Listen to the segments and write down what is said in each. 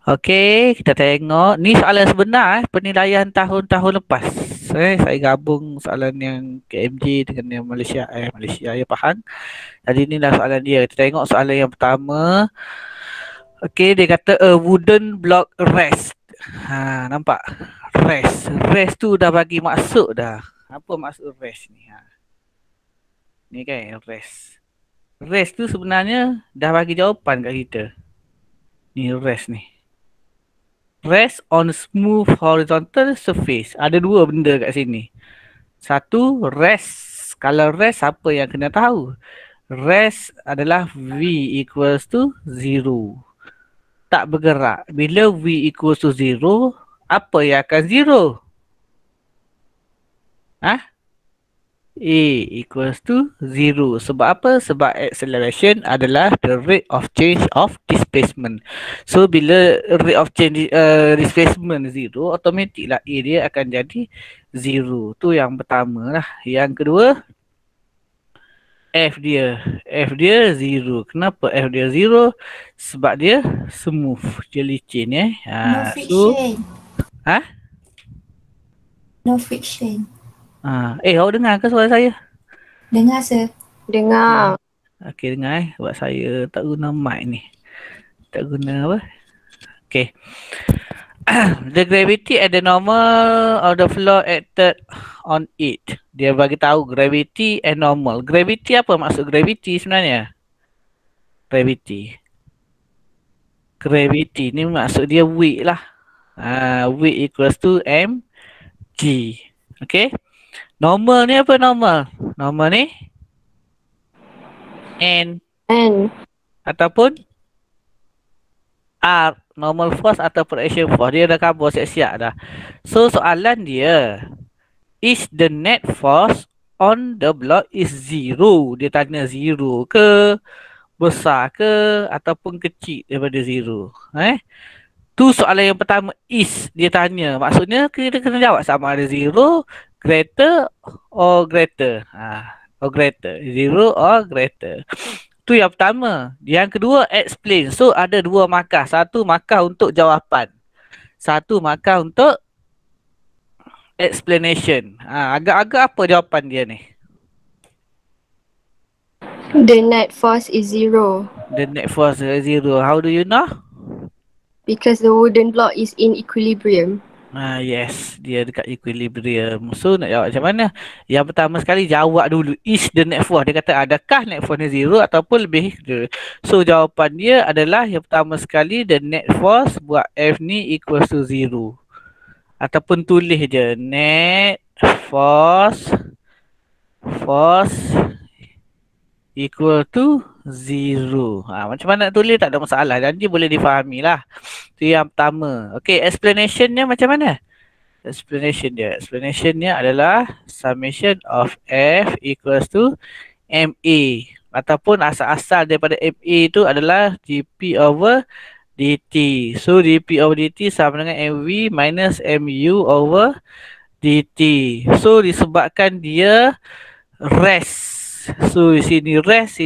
Okey, kita tengok. Ni soalan sebenar penilaian tahun-tahun lepas. Saya gabung soalan yang KMJ dengan yang Malaysia. Malaysia, ya Pahang. Jadi inilah soalan dia. Kita tengok soalan yang pertama. Okey, dia kata a wooden block rest. Nampak? Rest. Rest tu dah bagi maksud dah. Apa maksud rest ni? Ni kan rest. Rest tu sebenarnya dah bagi jawapan kat kita. Ni rest ni. Rest on smooth horizontal surface. Ada dua benda kat sini. Satu, rest. Kalau rest, apa yang kena tahu? Rest adalah V equals to 0. Tak bergerak. Bila V equals to 0, apa yang akan 0? A equals to 0. Sebab apa? Sebab acceleration adalah the rate of change of displacement. So, bila rate of change displacement 0, automatik lah A dia akan jadi 0. Tu yang pertama lah. Yang kedua, F dia. F dia 0. Kenapa F dia 0? Sebab dia smooth. Dia licin No friction. Ha? No friction. Awak dengar ke suara saya? Dengar, sir. Dengar. Okey, dengar Sebab saya tak guna mic ni. Tak guna apa? Okay. The gravity at the normal of the floor acted on it. Dia bagi tahu gravity and normal. Gravity apa maksud gravity sebenarnya? Gravity. Gravity ni maksud dia weight lah. Weight equals to mg. Okay. Normal ni apa normal? Normal ni n ataupun R, normal force ataupun action force. Dia dah cover siap-siap dah. So soalan dia, is the net force on the block is 0? Dia tanya 0 ke, besar ke, ataupun kecil daripada 0. Tu soalan yang pertama, is dia tanya. Maksudnya kita kena jawab sama ada 0, greater or greater. Or greater. 0 or greater. Tu yang pertama. Yang kedua, explain. So, ada dua markah. Satu markah untuk jawapan. Satu markah untuk explanation. Agak-agak apa jawapan dia ni? The net force is 0 The net force is 0. How do you know? because the wooden block is in equilibrium. Yes, dia dekat equilibrium. So nak jawab macam mana? Yang pertama sekali jawab dulu, is the net force. Dia kata adakah net force ni 0 ataupun lebih. So jawapan dia adalah yang pertama sekali, the net force buat F ni equals to 0. Ataupun tulis je net force equal to 0. Macam mana nak tulis tak ada masalah. Janji boleh difahami lah. Itu yang pertama. Okay, explanationnya macam mana? Explanationnya adalah summation of F equals to MA. Ataupun asal-asal daripada MA itu adalah dP over dt. So, dP over dt sama dengan MV minus MU over dt. So, disebabkan dia rest. So, sini rest,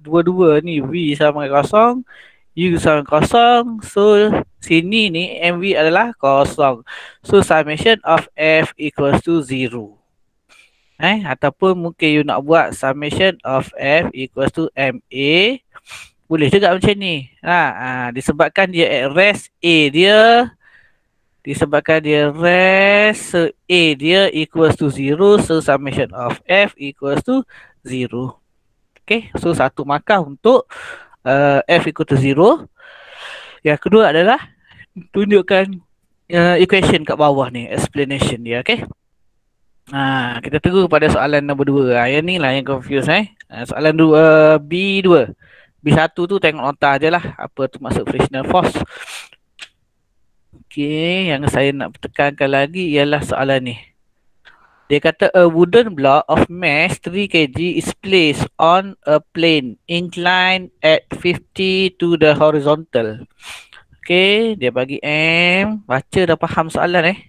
dua-dua ni V sama dengan kosong, U sama dengan kosong. So, sini ni MV adalah kosong. So, summation of F equals to 0. Ataupun mungkin you nak buat summation of F equals to MA. Boleh juga macam ni. Disebabkan dia at rest A dia. Disebabkan dia rest, so A dia equals to 0. So, summation of F equals to 0. Okay, so satu markah untuk F equal to 0. Yang kedua adalah tunjukkan equation kat bawah ni, explanation dia. Okay, kita tunggu pada soalan nombor 2. Yang ni lah yang confuse. Soalan 2, B2. B1 tu tengok nota je lah, apa tu maksud frictional force. Okay, yang saya nak tekankan lagi ialah soalan ni. Dia kata a wooden block of mass 3 kg is placed on a plane inclined at 50 to the horizontal. Okay, dia bagi M. Baca dah faham soalan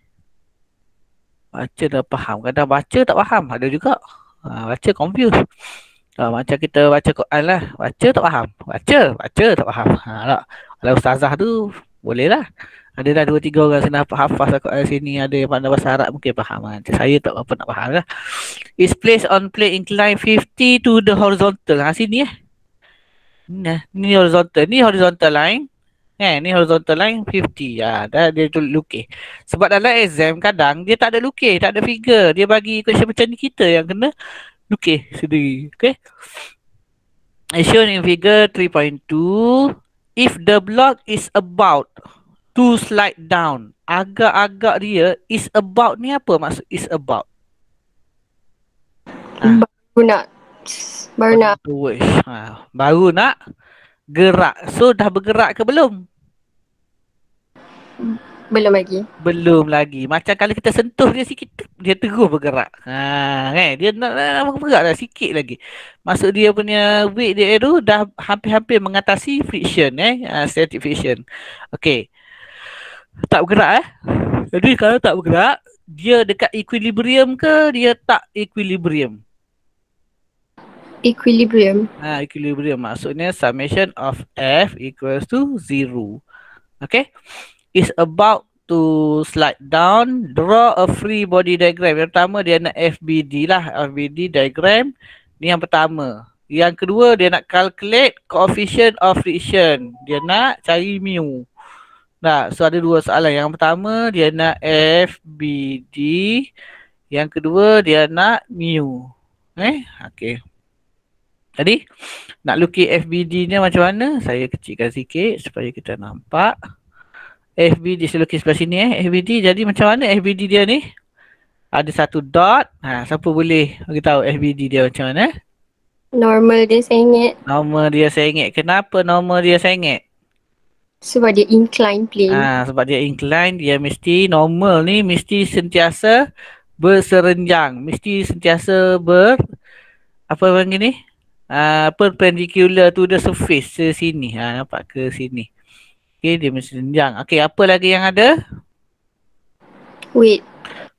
Baca dah faham. Kadang baca tak faham. Ada juga. Baca confuse. Macam kita baca Quran lah. Baca tak faham. Baca tak faham. Tak. Kalau ustazah tu Boleh lah. Ada dah 2-3 orang sana hafaz kat sini. Ada yang pandai bahasa Arab mungkin faham. Saya tak apa nak faham lah. Is placed on plate inclined 50 to the horizontal. Sini Nah, ni horizontal. Ni horizontal line. Ni horizontal line 50. Dah dia tu lukis. Sebab dalam exam kadang dia tak ada lukis, tak ada figure. Dia bagi question macam ni, kita yang kena lukis sendiri. Okay. As shown in figure 3.2, if the block is about to slide down, agak-agak dia is about ni apa maksud is about? Baru nak baru nak gerak. So dah bergerak ke belum? belum lagi. Belum lagi. Macam kalau kita sentuh dia sikit, dia terus bergerak. Kan? Dia nak bergerak dah sikit lagi. Maksud dia punya weight dia tu dah hampir-hampir mengatasi friction. Static friction. Okay. Tak bergerak Jadi kalau tak bergerak, dia dekat equilibrium ke dia tak equilibrium? Equilibrium. Equilibrium. Maksudnya summation of F equals to 0. Okay. Is about to slide down. Draw a free body diagram. Yang pertama dia nak FBD lah. FBD diagram. Ni yang pertama. Yang kedua dia nak calculate coefficient of friction. Dia nak cari mu. Nah, so ada dua soalan. Yang pertama dia nak FBD. Yang kedua dia nak mu. Okay. Jadi nak lukis FBD ni macam mana? Saya kecilkan sikit supaya kita nampak. FBD saya lukis sebelah sini FBD. Jadi macam mana FBD dia ni? Ada satu dot. Siapa boleh beritahu FBD dia macam mana? Normal dia sengit. Normal dia sengit. Kenapa normal dia sengit? Sebab dia incline plane. Sebab dia incline, dia mesti normal ni mesti sentiasa berserenjang. Mesti sentiasa apa panggil ni? Perpendicular to the surface ke sini. Nampak ke sini. Okay, dia mesti senjang. Okay, apa lagi yang ada? Weight.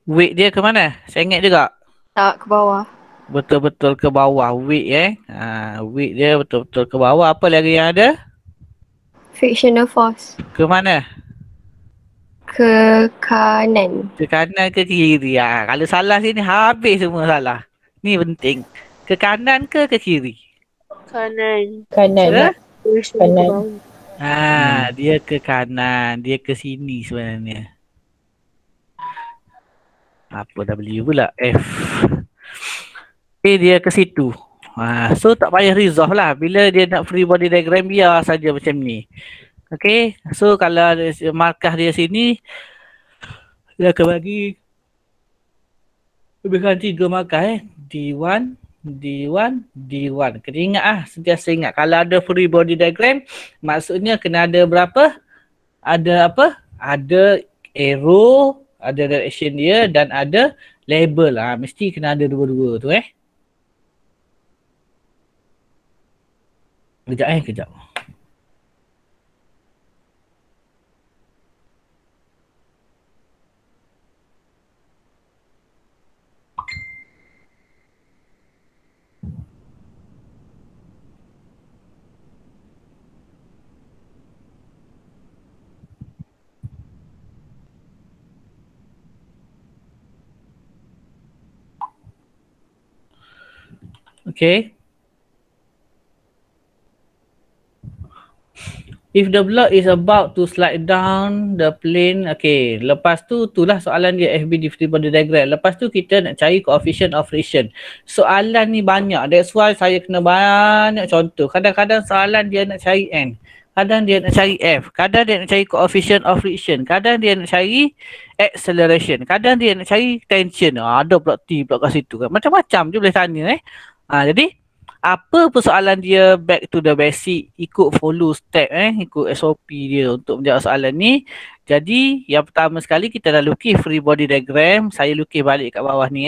Weight dia ke mana? Sengit juga? Tak, ke bawah. Betul-betul ke bawah. Weight weight dia betul-betul ke bawah. Apa lagi yang ada? Frictional force. Ke mana? Ke kanan. Ke kanan ke kiri? Kalau salah sini habis semua salah. Ni penting. Ke kanan ke kiri? Kanan. Ke? Kanan. Dia ke kanan. Dia ke sini sebenarnya. Apa W pula? F. Dia ke situ. So tak payah resolve lah. Bila dia nak free body diagram, biar saja macam ni. Okay. So kalau ada markah dia sini, dia akan bagi lebih kurang 3 markah D1, D1, D1. Kena ingat sentiasa ingat. Kalau ada free body diagram, maksudnya kena ada berapa? Ada apa? Ada arrow, ada direction dia dan ada label. Mesti kena ada dua-dua tu Kejap. Okay. If the block is about to slide down the plane, okay. Lepas tu, itulah soalan dia FBD free body diagram. Lepas tu kita nak cari coefficient of friction. Soalan ni banyak. That's why saya kena banyak contoh. Kadang-kadang soalan dia nak cari N. Kadang dia nak cari F. Kadang dia nak cari coefficient of friction. Kadang dia nak cari acceleration. Kadang dia nak cari tension. Ada pula T pula kat situ kan. Macam-macam je boleh tanya jadi apa persoalan dia back to the basic, ikut follow step ikut SOP dia untuk menjawab soalan ni. Jadi yang pertama sekali kita dah lukis free body diagram. Saya lukis balik kat bawah ni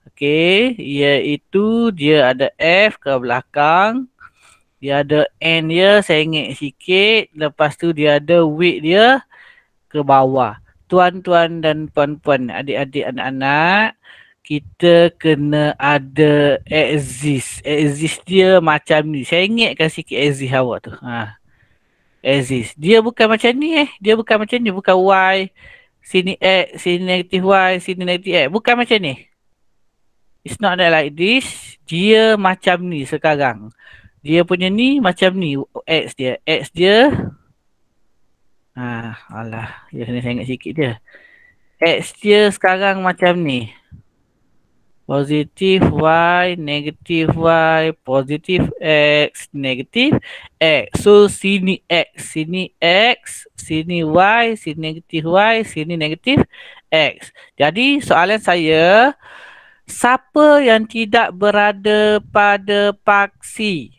okey, iaitu dia ada F ke belakang, dia ada N dia sengit sikit, lepas tu dia ada weight dia ke bawah. Tuan-tuan dan puan-puan, adik-adik, anak-anak, kita kena ada axis. Axis dia macam ni. Saya ingatkan sikit axis awak tu. exist. Dia bukan macam ni Dia bukan macam ni. Bukan Y. Sini X. Sini negatif Y. Sini negatif X. Bukan macam ni. It's not that like this. Dia macam ni sekarang. Dia punya ni macam ni. X dia. X dia. Alah. Dia kena tengok sikit dia. X dia sekarang macam ni. Positif Y, negatif Y, positif X, negatif X. So sini X, sini X, sini Y, sini negatif Y, sini negatif X. Jadi soalan saya, siapa yang tidak berada pada paksi?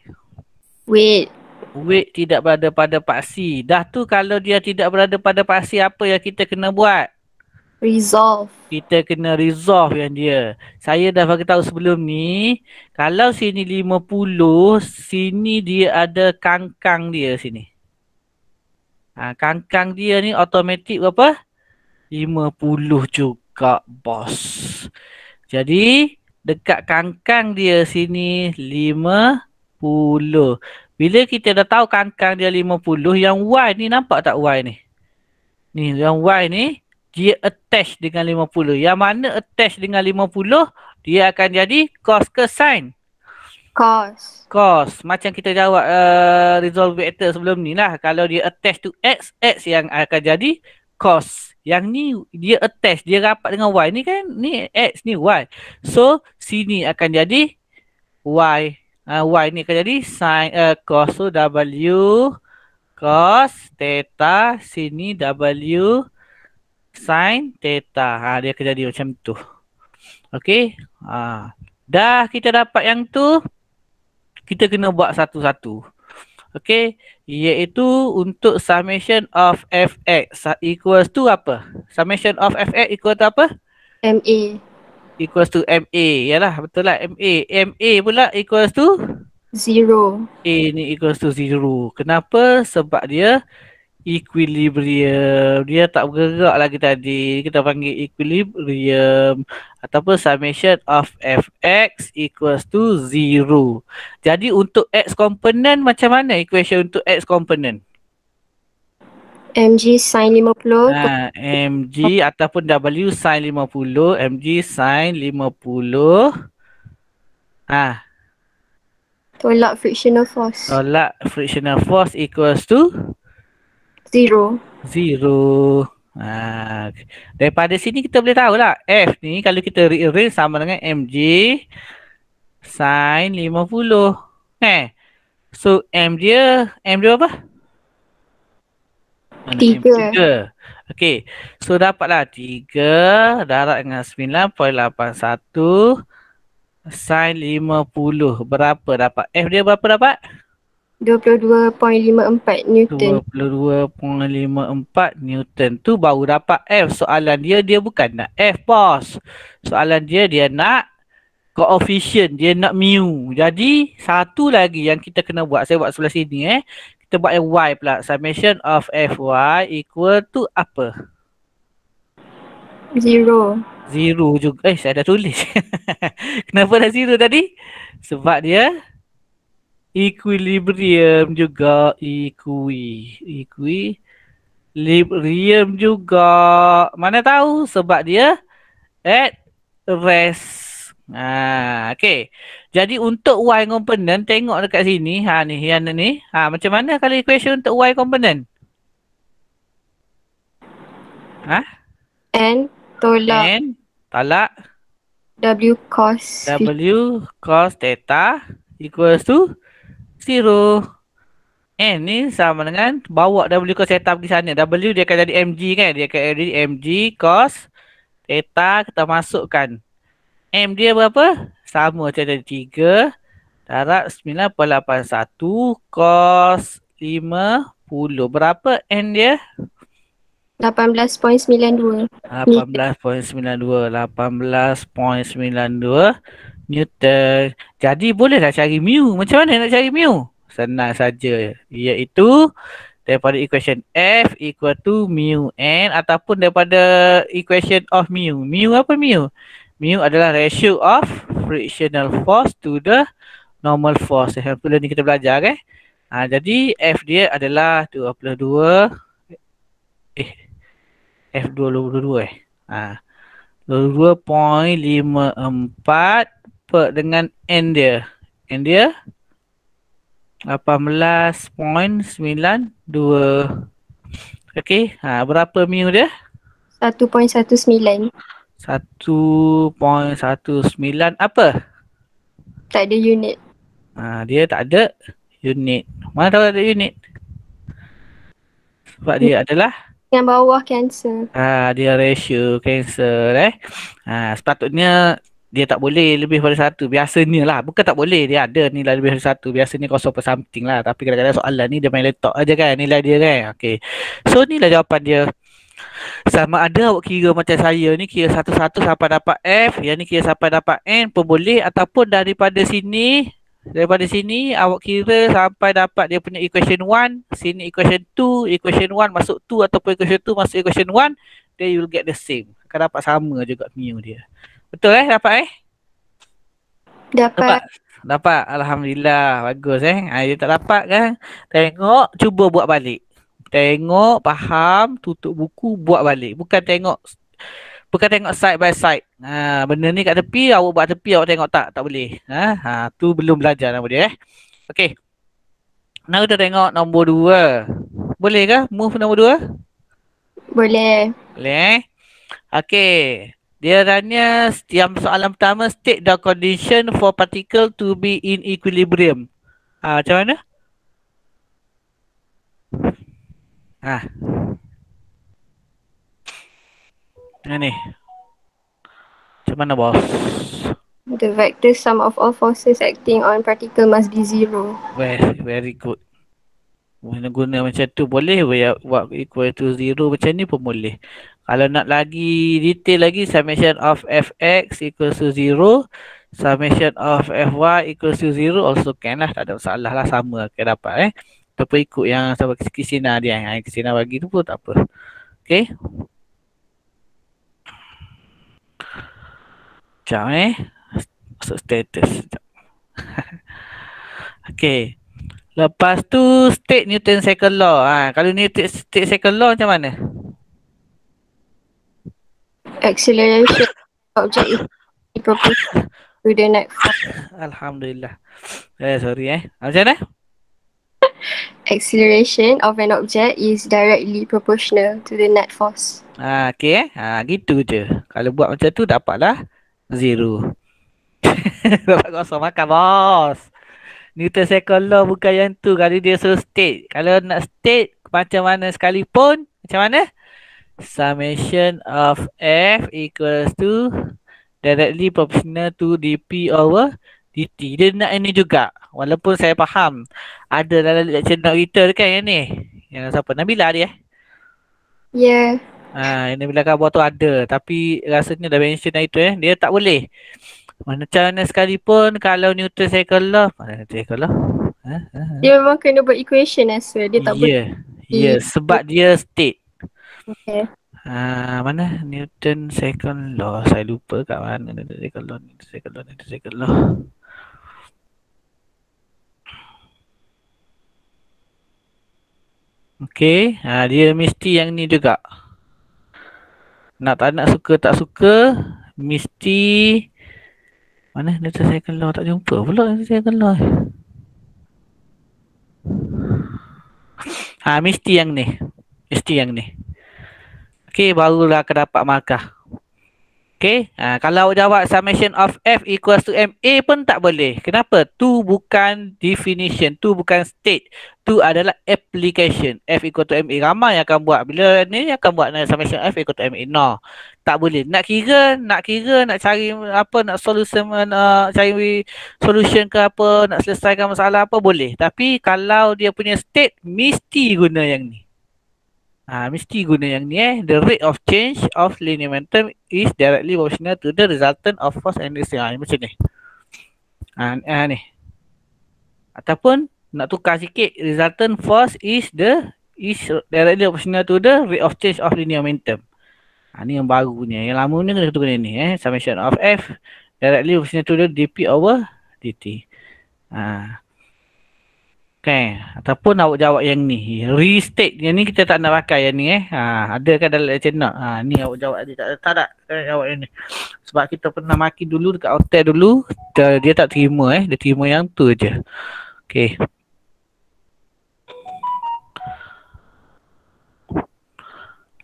Wait. Weight tidak berada pada paksi. Dah tu kalau dia tidak berada pada paksi, apa yang kita kena buat? Resolve. Kita kena resolve yang dia. Saya dah bagi tahu sebelum ni, kalau sini 50, sini dia ada kangkang dia sini. Kangkang dia ni automatik berapa? 50 juga, bos. Jadi, dekat kangkang dia sini 50. Bila kita dah tahu kangkang dia 50, yang Y ni nampak tak Y ni? Ni, yang Y ni, dia attach dengan 50. Yang mana attach dengan 50, dia akan jadi cos ke sin? Cos. Cos. Macam kita jawab resolve vector sebelum ni lah. Kalau dia attach to X, X yang akan jadi cos. Yang ni dia attach, dia rapat dengan Y. Ni kan, ni X, ni Y. So, sini akan jadi Y. Y ni akan jadi sin cos. So, W cos theta. Sini W sin theta. Dia akan jadi macam tu. Okey. Dah kita dapat yang tu. Kita kena buat satu-satu. Okey. Iaitu untuk summation of fx equals to apa? Summation of fx equal to apa? MA. Equals to MA. Yalah, betul lah. MA. MA pula equals to? 0. A ni equals to 0. Kenapa? Sebab dia equilibrium. Dia tak bergerak lagi tadi. Kita panggil equilibrium. Ataupun summation of fx equals to 0. Jadi untuk x component macam mana equation untuk x component? MG sin 50. Mg ataupun W sin 50. Mg sin 50. Tolak frictional force. Tolak frictional force equals to 0. 0. Daripada sini kita boleh tahu lah. F ni kalau kita rearrange sama dengan Mg sin 50. So M dia apa? 3. Okey. So dapatlah 3 darab dengan 9.81 sin 50. Berapa dapat? F dia berapa dapat? 22.54 Newton. 22.54 Newton. Tu baru dapat F. Soalan dia bukan nak F, bos. Soalan dia nak coefficient. Dia nak mu. Jadi, satu lagi yang kita kena buat. Saya buat sebelah sini. Kita buat yang Y pula. Summation of Fy equal to apa? 0. 0 juga. Saya dah tulis. Kenapa dah 0 tadi? Sebab dia equilibrium juga. Equilibrium juga. Mana tahu? Sebab dia at rest. Okay. Jadi untuk Y component, tengok dekat sini. Ni, yang ni. Macam mana kalau equation untuk Y component? N tolak N tolak W cos W cos theta equals to 0. N ni sama dengan bawa W cos theta pergi sana. W dia akan jadi mg kan? Dia akan jadi mg cos theta. Kita masukkan. M dia berapa? Sama macam tadi 3 darab 9.81 cos 50. Berapa N dia? 18.92 18.92 Newton. Jadi bolehlah cari mu. Macam mana nak cari mu? Senang saja. Iaitu daripada equation F equal to mu N ataupun daripada equation of mu. Mu apa mu? Mu adalah ratio of frictional force to the normal force. Yang ni kita belajar Jadi F dia adalah 22 F22 22.54 per dengan N dia. N dia 18.92. Okey, berapa mu dia? 1.19. 1.19 apa? Tak ada unit. Dia tak ada unit. Mana tahu ada unit? Sebab dia adalah Yang bawah cancel. dia ratio cancel sepatutnya dia tak boleh lebih daripada 1. Biasanya lah. Bukan tak boleh. Dia ada nilai lebih daripada 1. Biasanya 0 per something lah. Tapi kadang-kadang soalan ni dia main letak aja kan nilai dia kan. Okay. So inilah jawapan dia. Sama ada awak kira macam saya ni, kira satu-satu sampai dapat F. Yang ni kira sampai dapat N pun boleh. Ataupun daripada sini awak kira sampai dapat dia punya equation 1. Sini equation 2. Equation 1 masuk 2 ataupun equation 2 masuk equation 1. Then you will get the same. Akan dapat sama juga mu dia. Betul dapat Dapat. Dapat. Alhamdulillah. Bagus dia tak dapat kan. Tengok, cuba buat balik. Tengok, faham, tutup buku, buat balik. Bukan tengok side by side. Benda ni kat tepi, awak buat tepi, awak tengok tak boleh. Tu belum belajar nama dia Okey. Now kita tengok nombor 2. Boleh ke move nombor 2? Boleh. Boleh Okey. Dia tanya yang soalan pertama, state the condition for particle to be in equilibrium. Macam mana? Ni. Macam mana bos? The vector sum of all forces acting on particle must be 0. Very good. Guna macam tu boleh buat equal to 0 macam ni pun boleh. Kalau nak lagi detail lagi, summation of fx equals to 0, summation of fy equals to 0 also can lah, tak ada masalah lah, sama akan dapat ataupun ikut yang sama Kisina dia, yang Kisina bagi tu pun tak apa. Okay. Sekejap masuk status sekejap. Okay. Lepas tu state Newton second law. Kalau Newton state second law macam mana? Acceleration object is proportional to the net force. Alhamdulillah. Sorry Macam mana? Acceleration of an object is directly proportional to the net force. Okay gitu je. Kalau buat macam tu dapatlah 0. Dapat kosong makan bos. Newton second law bukan yang tu. Kalau dia suruh state. Kalau nak state macam mana sekalipun. Macam mana? Summation of F equals to directly proportional to dP over dt. Dia nak ini juga. Walaupun saya faham. Ada dalam lecture note kita kan yang ni. Yang siapa? Nabila dia Yeah. Yang Nabila khabar tu ada. Tapi rasanya dah mention itu dia tak boleh. Macam mana sekalipun kalau Newton second law. Mana Newton second law? Dia memang kena buat equation as well. Dia tak boleh. Ya, sebab dia state. Okay. Mana Newton second law? Saya lupa kat mana Newton second law. Okay, dia mesti yang ni juga. Tak nak suka tak suka, mesti mana Newton second law, tak jumpa pula Newton second law. Mesti yang ni. Okay, barulah akan dapat markah. Okay, kalau jawab summation of F equals to MA pun tak boleh. Kenapa? Tu bukan definition, tu bukan state. Tu adalah application. F equal to MA. Ramai yang akan buat. Bila ni akan buat summation F equal to MA. No, tak boleh. Nak kira, nak cari apa, nak cari solution ke apa, nak selesaikan masalah apa, boleh. Tapi kalau dia punya state, mesti guna yang ni. Mesti guna yang ni The rate of change of linear momentum is directly proportional to the resultant of force and resistance. Macam ni. Ni. Ataupun nak tukar sikit, resultant force is directly proportional to the rate of change of linear momentum. Ni yang baru ni. Yang lama ni kena tukar ni summation of F directly proportional to the dP over dt. Okay. Ataupun awak jawab yang ni. Restate. Yang ni kita tak nak pakai yang ni ada kan dalam lecture note. Ni awak jawab tadi. Tak ada. Jawab yang ni. Sebab kita pernah maki dulu dekat hotel dulu. Dia tak terima Dia terima yang tu je. Okay.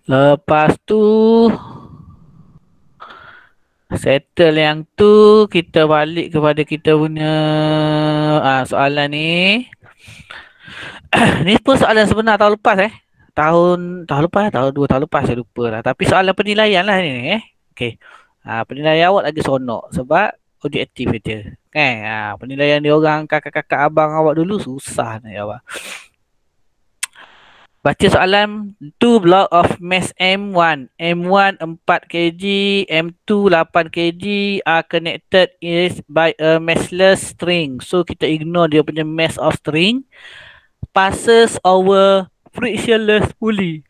Lepas tu settle yang tu, kita balik kepada kita punya soalan ni. Ni pun soalan sebenar tahun lepas tahun lepas, tahun 2 tahun lepas saya lupa lah. Tapi soalan penilaian lah ni Okey. Penilaian awak lagi sonok sebab objektif je. Kan? Penilaian dia orang kakak-kakak abang awak dulu susah nak jawab. Baca soalan. 2 block of mass M1. M1 4 kg, M2 8 kg are connected is by a massless string. So kita ignore dia punya mass of string. Passes over frictionless pulley.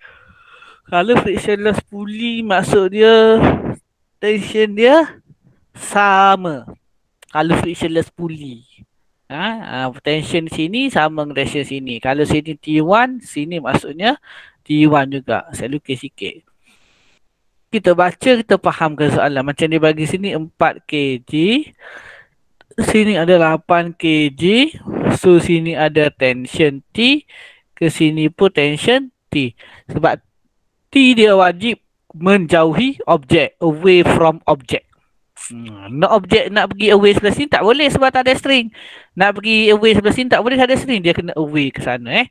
Kalau frictionless pulley maksud dia tension dia sama. Kalau frictionless pulley. Tension sini sama dengan tension sini. Kalau sini T1, sini maksudnya T1 juga. Saya lukis sikit. Kita baca, kita fahamkan soalan. Macam dia bagi sini 4 kg. Sini ada 8 kg. So sini ada tension T. Ke sini pun tension T. Sebab T dia wajib menjauhi objek. Away from object. Nak objek nak pergi away sebelah sini tak boleh sebab tak ada string. Nak pergi away sebelah sini tak boleh, tak ada string. Dia kena away ke sana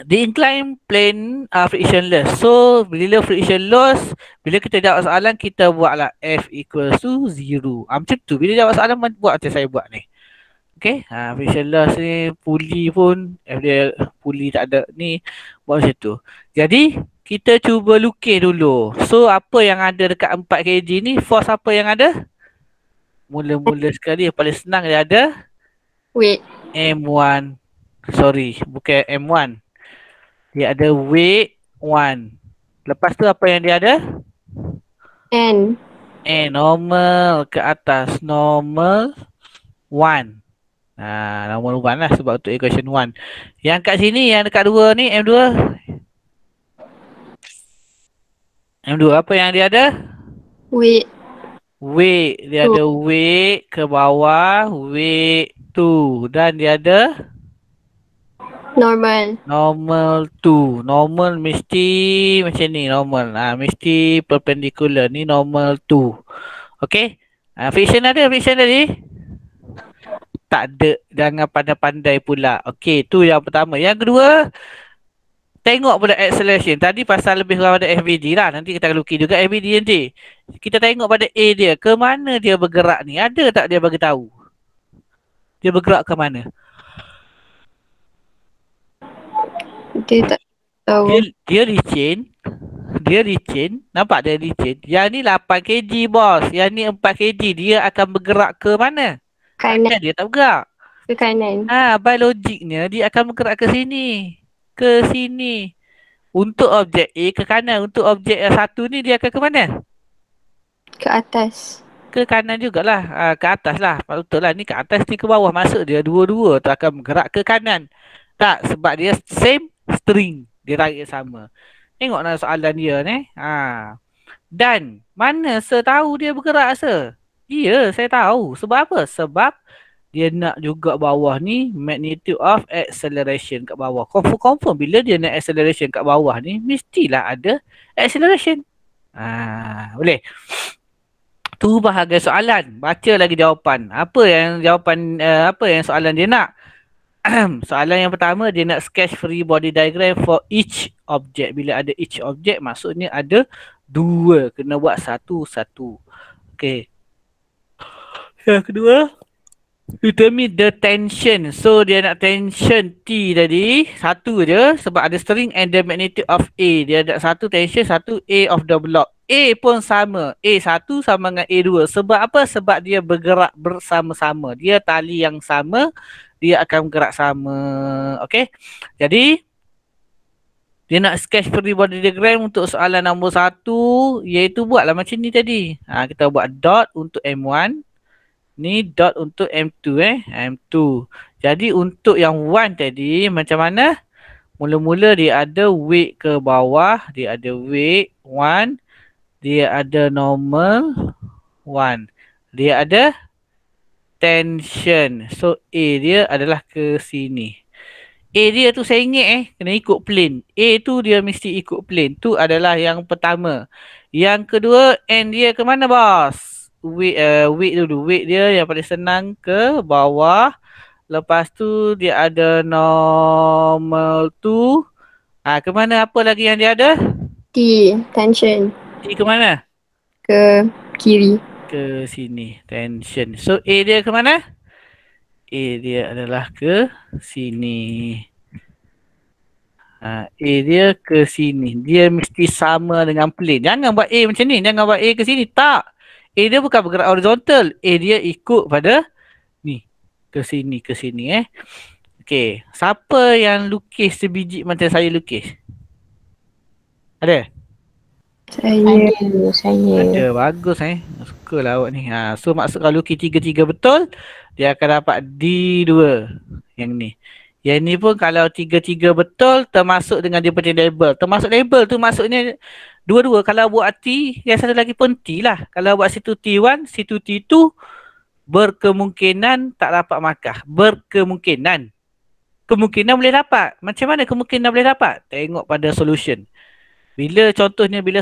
The inclined plane are frictionless. So bila frictionless, bila kita jawab soalan kita buatlah F equals to 0. Macam tu. Bila jawab soalan buat macam saya buat ni. Okay. Frictionless ni pulley pun F dia pulley tak ada ni. Buat macam tu. Jadi kita cuba lukis dulu. So apa yang ada dekat 4 kg ni, force apa yang ada? Mula-mula sekali yang paling senang dia ada Weight. M1. Sorry, bukan M1. Dia ada weight 1. Lepas tu apa yang dia ada? N. Normal ke atas. Normal 1. Normal 1 lah sebab untuk equation 1. Yang kat sini, yang dekat 2 ni, M2. M2 apa yang dia ada? Weight. Weight. Dia ada weight ke bawah. Weight 2. Dan dia ada? Normal. Normal 2. Normal mesti macam ni. Normal. Mesti perpendicular. Ni normal 2. Okay. Friction ada? Friction tadi? Tak ada. Jangan pandai-pandai pula. Okay. Tu yang pertama. Yang kedua. Tengok pula acceleration. Tadi pasal lebih kepada FBD lah. Nanti kita akan lukis juga FBD nanti. Kita tengok pada A dia. Ke mana dia bergerak ni? Ada tak dia bagi tahu? Dia bergerak ke mana? Dia tak tahu. Dia licin. Dia licin. Nampak dia licin. Yang ni 8 kg bos. Yang ni 4 kg. Dia akan bergerak ke mana? Kanan. Dia tak bergerak. Ke kanan. By logiknya dia akan bergerak ke sini. Ke sini. Untuk objek A ke kanan. Untuk objek satu ni dia akan ke mana? Ke atas. Ke kanan jugalah. Ke atas lah. Betul lah. Ni ke atas ni ke bawah. Maksud dia dua-dua tu akan bergerak ke kanan. Tak. Sebab dia same string. Dia tarik sama. Tengoklah soalan dia ni. Dan mana saya tahu dia bergerak se? Ya, saya tahu. Sebab apa? Sebab dia nak juga bawah ni magnitude of acceleration kat bawah. Confirm bila dia nak acceleration kat bawah ni mestilah ada acceleration. Boleh. Tu bahagian soalan. Baca lagi jawapan. Apa yang soalan dia nak? Soalan yang pertama dia nak sketch free body diagram for each object. Bila ada each object maksudnya ada 2. Kena buat satu-satu. Okay. Yang kedua, determine the tension. So dia nak tension T tadi. Satu je sebab ada string and the magnitude of A. Dia ada satu tension, satu A of the block. A pun sama. A1 sama dengan A2. Sebab apa? Sebab dia bergerak bersama-sama. Dia tali yang sama. Dia akan bergerak sama. Okay. Jadi dia nak sketch free body diagram untuk soalan nombor 1. Iaitu buatlah macam ni tadi. Kita buat dot untuk M1. Ni dot untuk M2 M2. Jadi untuk yang 1 tadi macam mana? Mula-mula dia ada weight ke bawah, dia ada weight 1, dia ada normal 1. Dia ada tension. So A dia adalah ke sini. A dia tu saya ingat kena ikut plane. A tu dia mesti ikut plane. Tu adalah yang pertama. Yang kedua, N dia ke mana bos? Weight dulu. Weight dia yang paling senang ke bawah. Lepas tu dia ada normal tu. Ke mana apa lagi yang dia ada? T, tension. T ke mana? Ke kiri. Ke sini. Tension. So A dia ke mana? A dia adalah ke sini. A dia ke sini. Dia mesti sama dengan plane. Jangan buat A macam ni. Jangan buat A ke sini. Tak. A dia bukan bergerak horizontal. A dia ikut pada ni. Ke sini, ke sini Okey. Siapa yang lukis sebiji macam saya lukis? Ada? Saya. Ada. Bagus Sukalah awak ni. So maksud kalau lukis 3-3 betul, dia akan dapat D2. Yang ni. Yang ni pun kalau 3-3 betul termasuk dengan dia punya label. Termasuk label tu maksudnya dua-dua. Kalau buat T, yang satu lagi pun T lah. Kalau buat situ T1, situ T2, berkemungkinan tak dapat markah. Berkemungkinan. Kemungkinan boleh dapat. Macam mana kemungkinan boleh dapat? Tengok pada solution. Bila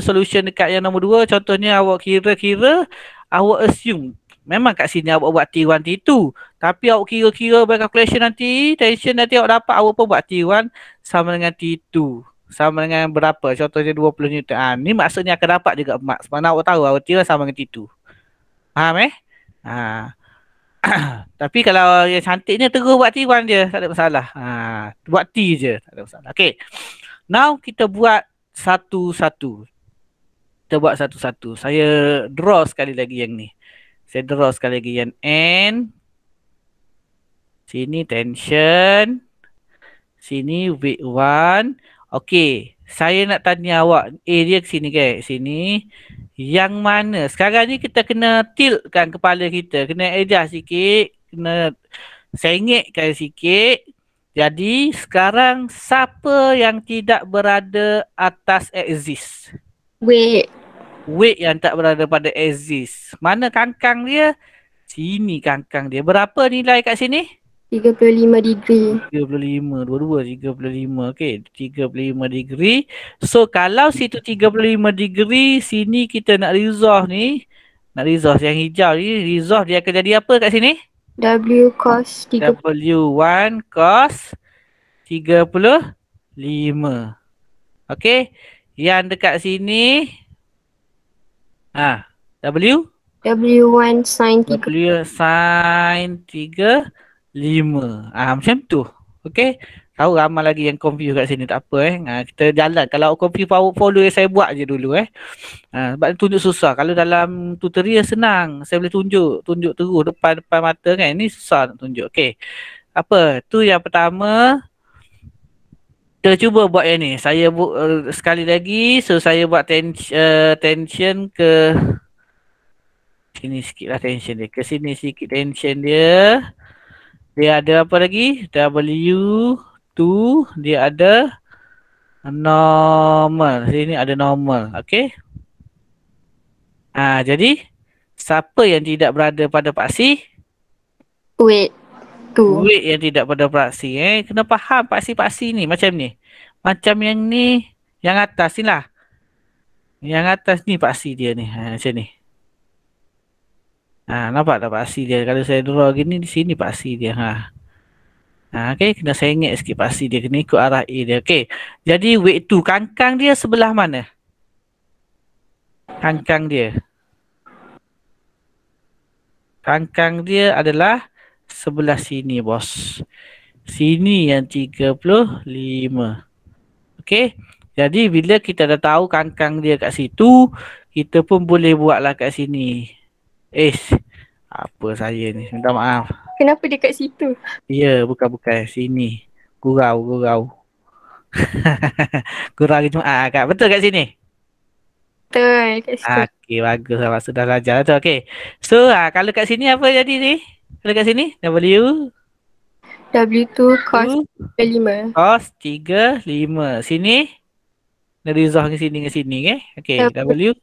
solution dekat yang nombor 2, contohnya awak kira-kira, awak assume memang kat sini awak buat T1, T2. Tapi awak kira-kira by calculation nanti, tension nanti awak dapat, awak pun buat T1 sama dengan T2. Sama dengan berapa? Contohnya 20 Newton. Ni maksudnya akan dapat juga marks. Mana awak tahu awak T1 sama dengan T2. Faham Tapi kalau yang cantik ni terus buat T1 je, tak ada masalah. Buat T je, tak ada masalah. Okay. Now kita buat satu-satu. Kita buat satu-satu. Saya draw sekali lagi yang ni. Saya draw sekali lagi yang N. Sini tension. Sini weight 1. Okay. Saya nak tanya awak. A dia ke sini ke? Sini. Yang mana? Sekarang ni kita kena tiltkan kepala kita. Kena adjust sikit. Kena sengitkan sikit. Jadi sekarang siapa yang tidak berada atas axis? Weight. Weight yang tak berada pada axis. Mana kangkang dia? Sini kangkang dia. Berapa nilai kat sini? 35 degree. 35. Dua-dua 35. Okay. 35 degree. So kalau situ 35 degree. Sini kita nak resolve ni. Nak resolve yang hijau ni. Resolve dia akan jadi apa kat sini? W cos 30. W1 cos 35. Okay. Yang dekat sini. W. W1 sin 3. W sin 35. Macam tu. Okay. Tahu ramai lagi yang confuse kat sini. Tak apa kita jalan. Kalau confuse follow yang saya buat je dulu sebab tunjuk susah. Kalau dalam tutorial senang. Saya boleh tunjuk. Tunjuk terus depan mata kan. Ini susah nak tunjuk. Okay. Apa? Tu yang pertama. Kita cuba buat yang ni. Saya sekali lagi. So saya buat tension ke sini sikit lah tension dia. Ke sini sikit tension dia. Dia ada apa lagi? W2. Dia ada normal. Sini ada normal. Okay. Jadi siapa yang tidak berada pada paksi? Weight 2. Weight yang tidak pada paksi. Kena faham paksi-paksi ni. Macam ni. Macam yang ni. Yang atas ni lah. Yang atas ni paksi dia ni. Macam ni. Nampak tak paksi dia? Kalau saya draw gini, di sini paksi dia. Okay, kena sengit sikit paksi dia. Kena ikut arah A dia. Okay. Jadi weight 2. Kangkang dia sebelah mana? Kangkang dia. Kangkang dia adalah sebelah sini, bos. Sini yang 35. Okay. Jadi bila kita dah tahu kangkang dia kat situ, kita pun boleh buatlah kat sini. Apa saya ni? Minta maaf. Kenapa dia kat situ? Ya, bukan. Sini. Gurau. Gurau cuma Betul kat sini? Betul kat situ. Okey, bagus awak sudah belajar tu. Okey. So, kalau kat sini apa jadi ni? Kalau kat sini W W2 cos 5. cos 35. Sini Narizah ke sini ke? Okey, W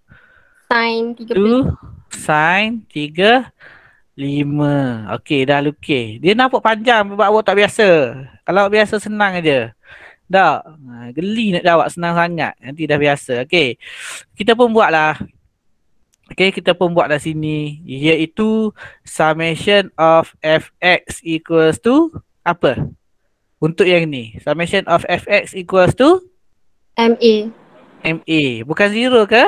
Sin 35. 2 sin 35. Okey, dah lukis. Dia nampak panjang sebab awak tak biasa. Kalau awak biasa senang aja. Tak. Geli nak jawab senang sangat. Nanti dah biasa. Okey. Kita pun buatlah. Okey, kita pun buatlah sini. Iaitu summation of fx equals to apa? Untuk yang ni. Summation of fx equals to MA. MA. Bukan zero ke?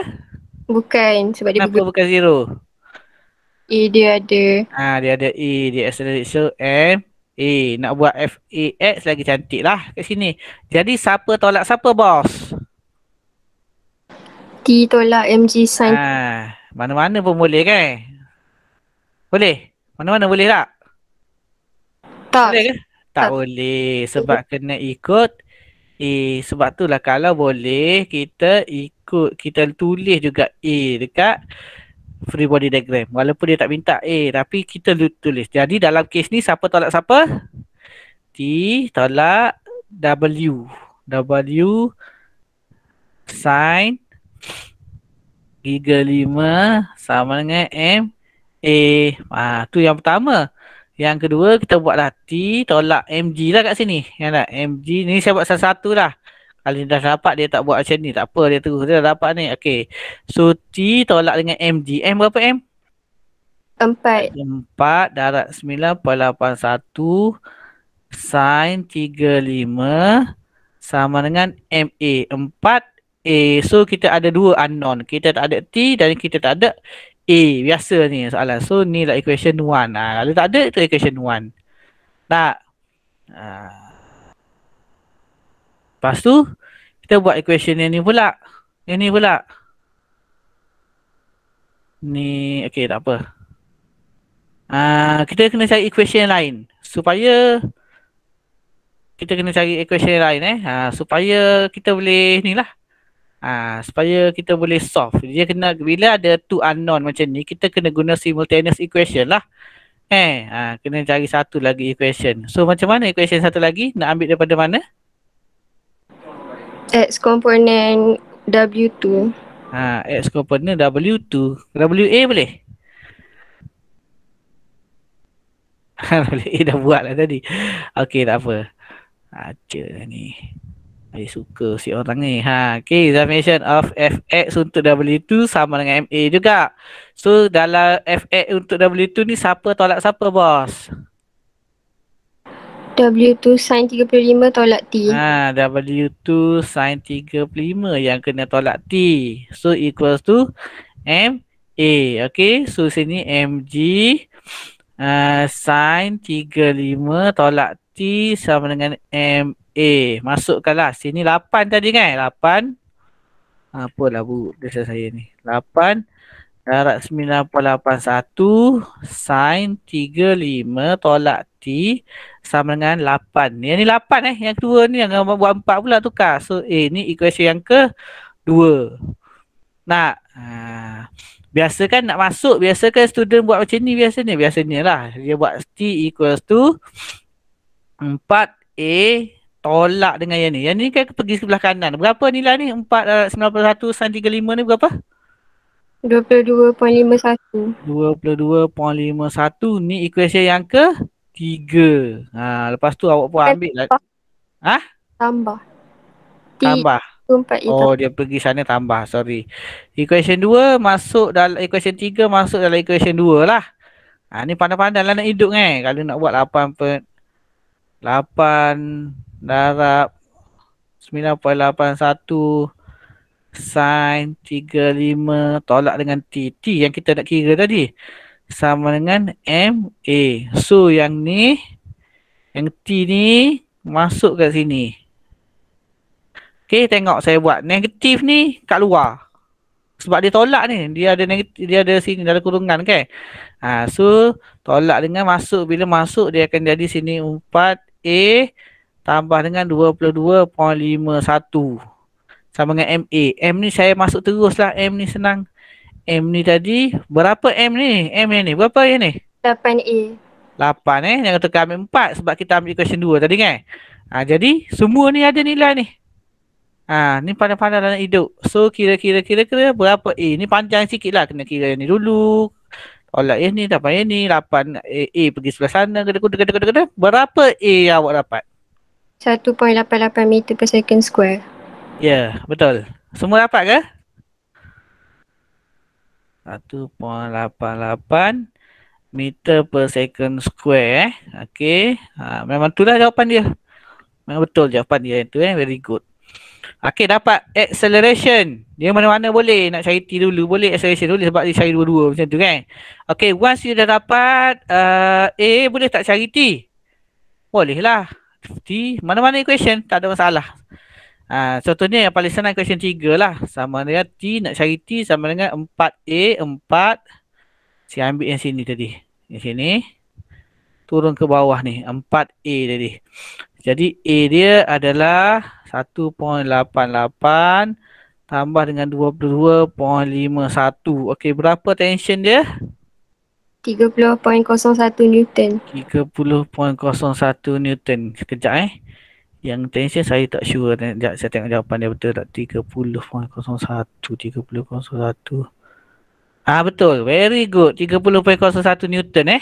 Bukan sebab dia Kenapa bukan zero? A dia ada. Dia ada A. Dia accelerate. So, M A. Nak buat FAX lagi cantik lah kat sini. Jadi, siapa tolak siapa, bos? T tolak MG sin. Mana-mana pun boleh kan? Boleh? Mana-mana boleh tak? Tak. Boleh ke? Tak Tak. boleh. Sebab kena ikut A. Sebab tu lah kalau boleh kita ikut, kita tulis juga A dekat free body diagram. Walaupun dia tak minta A tapi kita tulis. Jadi dalam kes ni siapa tolak siapa? T tolak W. W sin 35 sama dengan M A. Tu yang pertama. Yang kedua kita buatlah T tolak MG lah kat sini. Ya tak? MG ni saya buat satu-satu lah. Kalau dia dah dapat dia tak buat macam ni. Tak apa, dia terus dia dah dapat ni. Okey. So T tolak dengan MG. M berapa M? 4. 4 darab 9.81 sin 35 sama dengan MA 4A. So kita ada dua unknown. Kita tak ada T dan kita tak ada A. Biasa ni soalan. So ni lah equation 1. Kalau tak ada itu equation 1. Tak. Lepas tu kita buat equation yang ni pula. Yang ni pula. Ni okey tak apa. Kita kena cari equation yang lain supaya kita kena cari equation yang lain supaya kita boleh ni lah. Supaya kita boleh solve. Dia kena bila ada two unknown macam ni, kita kena guna simultaneous equation lah. Kena cari satu lagi equation. So macam mana equation satu lagi? Nak ambil daripada mana? X komponen W2. X komponen W2. WA boleh? Boleh, dah buat lah tadi. Okey, tak apa. Aja ni. Saya suka si orang ni. Okey, summation of fx untuk W2 sama dengan MA juga. So, dalam fx untuk W2 ni siapa tolak siapa, bos? W2 sin 35 tolak T. W2 sin 35 yang kena tolak T. So, equals to MA. Okey, so sini MG sin 35 tolak T sama dengan MA. Masukkanlah. Sini 8 tadi kan? 8. Apalah bu, desa saya ni. 8 darab 9.81 sin 35 tolak T sama dengan 8. Yang ni 8 Yang kedua ni yang buat 4 pula tukar. So ni equation yang kedua. Nak. Biasa kan nak masuk, biasa kan student buat macam ni biasanya lah. Dia buat T equals to 4A tolak dengan yang ni. Yang ni kan pergi sebelah kanan. Berapa nilai ni? 4 91 sin 35 ni berapa? 22.51. 22.51 ni equation yang ketiga. Lepas tu awak pun ambil lah. Tambah. T Tambah. 4A. Oh, dia pergi sana tambah. Sorry. Equation 2 masuk dalam equation 3 masuk dalam equation 2 lah. Ni pandai-pandai lah nak hidup kan. Kalau nak buat 8 darab 9.81 sin 35 tolak dengan T. T yang kita nak kira tadi. Sama dengan MA. So yang ni, yang T ni masuk kat sini. Okay, tengok saya buat. Negatif ni kat luar. Sebab dia tolak ni. Dia ada negatif, dia ada sini, dalam kurungan kan. So, tolak dengan masuk. Bila masuk, dia akan jadi sini 4A tambah dengan 22.51. sama dengan MA. M ni saya masuk terus lah. M ni senang. M ni tadi, berapa M ni? M ni berapa yang ni? 8A. 8 Jangan tekan ambil 4 sebab kita ambil equation 2 tadi kan. Jadi semua ni ada nilai ni. Ni pandai-pandai dalam hidup. So kira-kira berapa A? Ni panjang sikit lah. Kena kira yang ni dulu. Tolak yang ni, dapat yang ni. 8 A pergi sebelah sana. Kena. Berapa A yang awak dapat? 1.88 meter per second square. Ya, betul. Semua dapat ke? 1.88 meter per second square. Okey. Memang itulah jawapan dia. Memang betul jawapan dia itu very good. Okey, dapat acceleration. Dia mana-mana boleh. Nak cari T dulu boleh, acceleration dulu sebab dia cari dua-dua macam tu kan. Okey, once you dah dapat A, boleh tak cari T? Boleh lah. T, mana-mana equation, tak ada masalah. Contohnya yang paling senang equation 3 lah. Sama dengan T, nak cari T sama dengan 4A, 4. Saya ambil yang sini tadi. Yang sini. Turun ke bawah ni. 4A tadi. Jadi A dia adalah 1.88 tambah dengan 22.51. Okey, berapa tension dia? 30.01 Newton. 30.01 Newton. Sekejap Yang tension saya tak sure. Sekejap saya tengok jawapan dia betul tak. 30.01. Betul. Very good. 30.01 Newton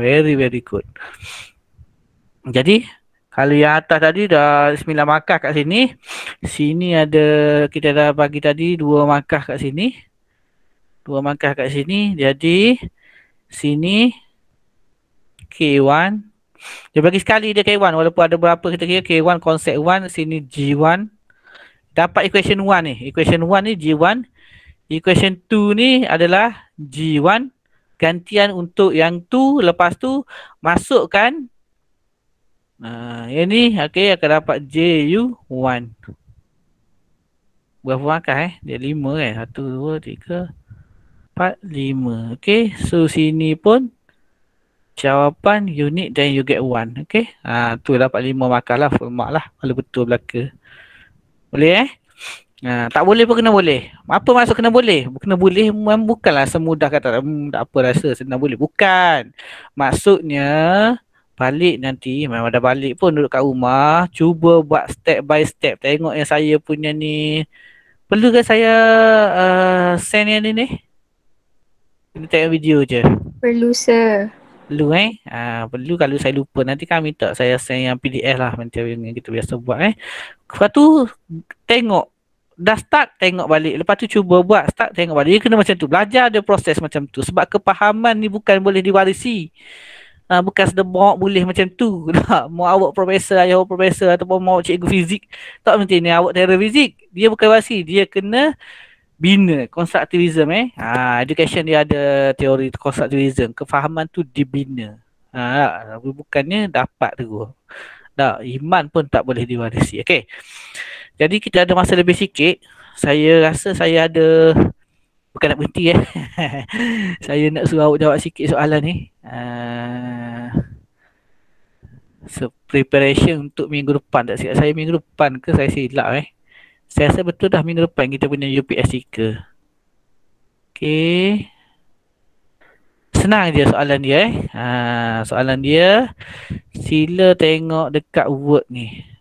very good. Jadi kalau yang atas tadi dah 9 markah kat sini. Sini ada, kita dah bagi tadi 2 markah kat sini. 2 markah kat sini. Jadi sini K1. Dia bagi sekali dia K1 walaupun ada berapa kita kira K1 konsep 1, sini G1. Dapat equation 1 ni. Equation 1 ni G1. Equation 2 ni adalah G1. Gantian untuk yang 2. Lepas tu masukkan yang ni akan dapat JU1. Berapa markah Dia 5 kan. 1, 2, 3, 4, 5. Okay. So sini pun jawapan unit dan you get 1. Okay. Tu dapat 5 markah lah. Full mark lah. Kalau betul belaka. Boleh tak boleh pun kena boleh. Apa maksud kena boleh? Kena boleh bukanlah semudah kata tak apa rasa senang boleh. Bukan. Maksudnya balik nanti memang dah balik pun duduk kat rumah. Cuba buat step by step. Tengok yang saya punya ni. Perlu ke saya send yang ni? Kita tengok video je. Perlu sir. Perlu perlu kalau saya lupa. Nanti kami minta saya send yang PDF lah. Macam yang kita biasa buat Lepas tu tengok. Dah start tengok balik. Lepas tu cuba buat start tengok balik. Dia kena macam tu. Belajar ada proses macam tu. Sebab kepahaman ni bukan boleh diwarisi. Bukan sedemok boleh macam tu. Mau awak profesor, ayah awak profesor ataupun mau cikgu fizik. Tak macam ni awak teori fizik. Dia bukan warisi. Dia kena bina. Constructivism education dia ada teori constructivism. Kefahaman tu dibina. Bukannya dapat tu. Iman pun tak boleh diwarisi. Okay. Jadi kita ada masa lebih sikit. Saya rasa saya ada, bukan nak berhenti saya nak suruh awak jawab sikit soalan ni. So preparation untuk minggu depan. Tak silap saya minggu depan ke saya silap Saya rasa betul dah minggu depan kita punya UPSC ke. Okay. Senang je soalan dia Soalan dia. Sila tengok dekat word ni.